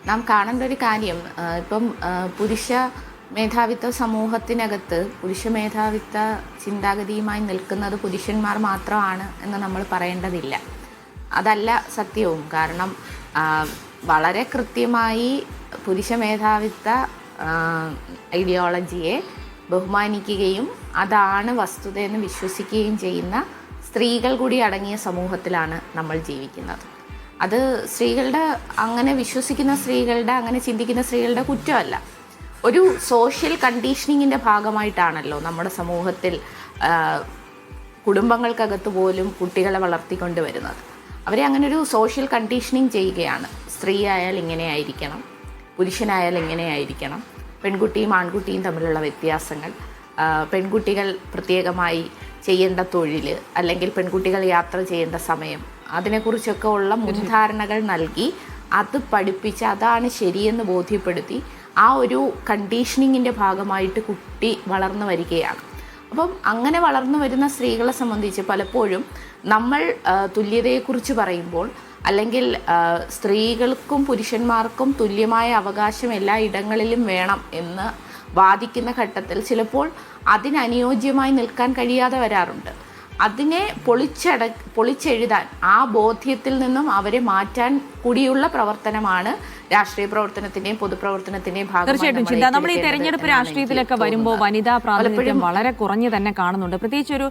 നാം കാണേണ്ട ഒരു കാര്യം, ഇപ്പം പുരുഷ മേധാവിത്വ സമൂഹത്തിനകത്ത് പുരുഷ മേധാവിത്വ ചിന്താഗതിയുമായി നിൽക്കുന്നത് പുരുഷന്മാർ മാത്രമാണ് എന്ന് നമ്മൾ പറയേണ്ടതില്ല. അതല്ല സത്യവും. കാരണം വളരെ കൃത്യമായി പുരുഷ മേധാവിത്വ ഐഡിയോളജിയെ ബഹുമാനിക്കുകയും അതാണ് വസ്തുതയെന്ന് വിശ്വസിക്കുകയും ചെയ്യുന്ന സ്ത്രീകൾ കൂടി അടങ്ങിയ സമൂഹത്തിലാണ് നമ്മൾ ജീവിക്കുന്നത്. അത് സ്ത്രീകളുടെ, അങ്ങനെ വിശ്വസിക്കുന്ന സ്ത്രീകളുടെ, അങ്ങനെ ചിന്തിക്കുന്ന സ്ത്രീകളുടെ കുറ്റമല്ല. ഒരു സോഷ്യൽ കണ്ടീഷനിങ്ങിൻ്റെ ഭാഗമായിട്ടാണല്ലോ നമ്മുടെ സമൂഹത്തിൽ കുടുംബങ്ങൾക്കകത്ത് പോലും കുട്ടികളെ വളർത്തിക്കൊണ്ട് വരുന്നത്. അവരെ അങ്ങനെ ഒരു സോഷ്യൽ കണ്ടീഷനിങ് ചെയ്യുകയാണ്. സ്ത്രീ ആയാൽ ഇങ്ങനെ ആയിരിക്കണം, പുരുഷനായാൽ ഇങ്ങനെ ആയിരിക്കണം, പെൺകുട്ടിയും ആൺകുട്ടിയും തമ്മിലുള്ള വ്യത്യാസങ്ങൾ, പെൺകുട്ടികൾ പ്രത്യേകമായി ചെയ്യേണ്ട തൊഴിൽ, അല്ലെങ്കിൽ പെൺകുട്ടികൾ യാത്ര ചെയ്യേണ്ട സമയം, അതിനെക്കുറിച്ചൊക്കെ ഉള്ള മുൻധാരണകൾ നൽകി അത് പഠിപ്പിച്ച് അതാണ് ശരിയെന്ന് ബോധ്യപ്പെടുത്തി ആ ഒരു കണ്ടീഷനിങ്ങിൻ്റെ ഭാഗമായിട്ട് കുട്ടി വളർന്നു വരികയാണ്. അപ്പം അങ്ങനെ വളർന്നു വരുന്ന സ്ത്രീകളെ സംബന്ധിച്ച് പലപ്പോഴും നമ്മൾ തുല്യതയെക്കുറിച്ച് പറയുമ്പോൾ, അല്ലെങ്കിൽ സ്ത്രീകൾക്കും പുരുഷന്മാർക്കും തുല്യമായ അവകാശം എല്ലാ ഇടങ്ങളിലും വേണം എന്ന് വാദിക്കുന്ന ഘട്ടത്തിൽ ചിലപ്പോൾ അതിനനുയോജ്യമായി നിൽക്കാൻ കഴിയാതെ വരാറുണ്ട്. അതിനെ പൊളിച്ചെഴുതാൻ, ആ ബോധ്യത്തിൽ നിന്നും അവരെ മാറ്റാൻ കൂടിയുള്ള പ്രവർത്തനമാണ് രാഷ്ട്രീയ പ്രവർത്തനത്തിന്റെയും പൊതുപ്രവർത്തനത്തിന്റെയും ഭാഗമായി. തീർച്ചയായിട്ടും നമ്മൾ ഈ തെരഞ്ഞെടുപ്പ് രാഷ്ട്രീയത്തിലൊക്കെ വരുമ്പോൾ വനിതാ പ്രാതിനിധ്യം വളരെ കുറഞ്ഞു തന്നെ കാണുന്നുണ്ട്. പ്രത്യേകിച്ച് ഒരു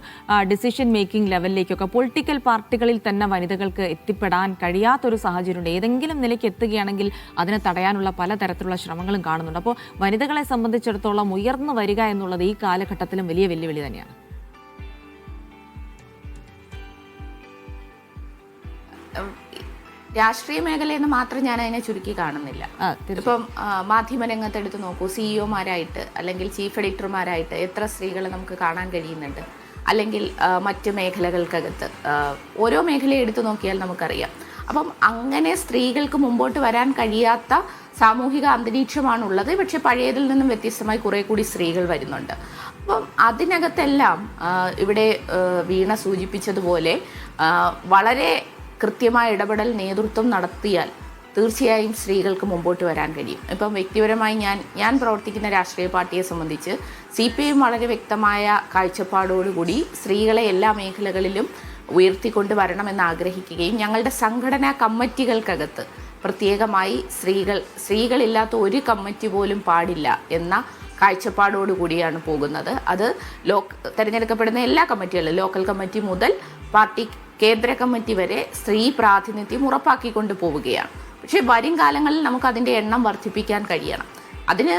ഡിസിഷൻ മേക്കിംഗ് ലെവലിലേക്കൊക്കെ പൊളിറ്റിക്കൽ പാർട്ടികളിൽ തന്നെ വനിതകൾക്ക് എത്തിപ്പെടാൻ കഴിയാത്തൊരു സാഹചര്യമുണ്ട്. ഏതെങ്കിലും നിലയ്ക്ക് എത്തുകയാണെങ്കിൽ അതിനെ തടയാനുള്ള പലതരത്തിലുള്ള ശ്രമങ്ങളും കാണുന്നുണ്ട്. അപ്പോൾ വനിതകളെ സംബന്ധിച്ചിടത്തോളം ഉയർന്നു വരിക എന്നുള്ളത് ഈ കാലഘട്ടത്തിലും വലിയ വെല്ലുവിളി തന്നെയാണ്. രാഷ്ട്രീയ മേഖലയെന്ന് മാത്രം ഞാൻ അതിനെ ചുരുക്കി കാണുന്നില്ല. ഇപ്പം മാധ്യമരംഗത്ത് എടുത്ത് നോക്കൂ, സിഇഒമാരായിട്ട് അല്ലെങ്കിൽ ചീഫ് എഡിറ്റർമാരായിട്ട് എത്ര സ്ത്രീകളെ നമുക്ക് കാണാൻ കഴിയുന്നുണ്ട്. അല്ലെങ്കിൽ മറ്റ് മേഖലകൾക്കകത്ത് ഓരോ മേഖലയെ എടുത്തു നോക്കിയാൽ നമുക്കറിയാം. അപ്പം അങ്ങനെ സ്ത്രീകൾക്ക് മുമ്പോട്ട് വരാൻ കഴിയാത്ത സാമൂഹിക അന്തരീക്ഷമാണുള്ളത്. പക്ഷെ പഴയതിൽ നിന്നും വ്യത്യസ്തമായി കുറേ കൂടി സ്ത്രീകൾ വരുന്നുണ്ട്. അപ്പം അതിനകത്തെല്ലാം ഇവിടെ വീണ സൂചിപ്പിച്ചതുപോലെ വളരെ കൃത്യമായ ഇടപെടൽ നേതൃത്വം നടത്തിയാൽ തീർച്ചയായും സ്ത്രീകൾക്ക് മുമ്പോട്ട് വരാൻ കഴിയും. ഇപ്പം വ്യക്തിപരമായി ഞാൻ പ്രവർത്തിക്കുന്ന രാഷ്ട്രീയ പാർട്ടിയെ സംബന്ധിച്ച് CPIM വളരെ വ്യക്തമായ കാഴ്ചപ്പാടോടുകൂടി സ്ത്രീകളെ എല്ലാ മേഖലകളിലും ഉയർത്തിക്കൊണ്ട് വരണമെന്ന് ആഗ്രഹിക്കുകയും ഞങ്ങളുടെ സംഘടനാ കമ്മിറ്റികൾക്കകത്ത് പ്രത്യേകമായി സ്ത്രീകളില്ലാത്ത ഒരു കമ്മിറ്റി പോലും പാടില്ല എന്ന കാഴ്ചപ്പാടോടുകൂടിയാണ് പോകുന്നത്. അത് തിരഞ്ഞെടുക്കപ്പെടുന്ന എല്ലാ കമ്മിറ്റികളും, ലോക്കൽ കമ്മിറ്റി മുതൽ പാർട്ടി കേന്ദ്ര കമ്മിറ്റി വരെ സ്ത്രീ പ്രാതിനിധ്യം ഉറപ്പാക്കിക്കൊണ്ട് പോവുകയാണ്. പക്ഷേ വരും കാലങ്ങളിൽ നമുക്ക് അതിൻ്റെ എണ്ണം വർദ്ധിപ്പിക്കാൻ കഴിയണം. അതിന്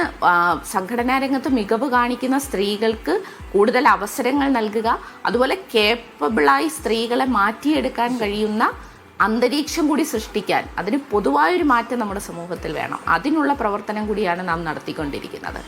സംഘടനാ രംഗത്ത് മികവ് കാണിക്കുന്ന സ്ത്രീകൾക്ക് കൂടുതൽ അവസരങ്ങൾ നൽകുക, അതുപോലെ കേപ്പബിളായി സ്ത്രീകളെ മാറ്റിയെടുക്കാൻ കഴിയുന്ന അന്തരീക്ഷം കൂടി സൃഷ്ടിക്കാൻ, അതിന് പൊതുവായൊരു മാറ്റം നമ്മുടെ സമൂഹത്തിൽ വേണം. അതിനുള്ള പ്രവർത്തനം കൂടിയാണ് നാം നടത്തിക്കൊണ്ടിരിക്കുന്നത്.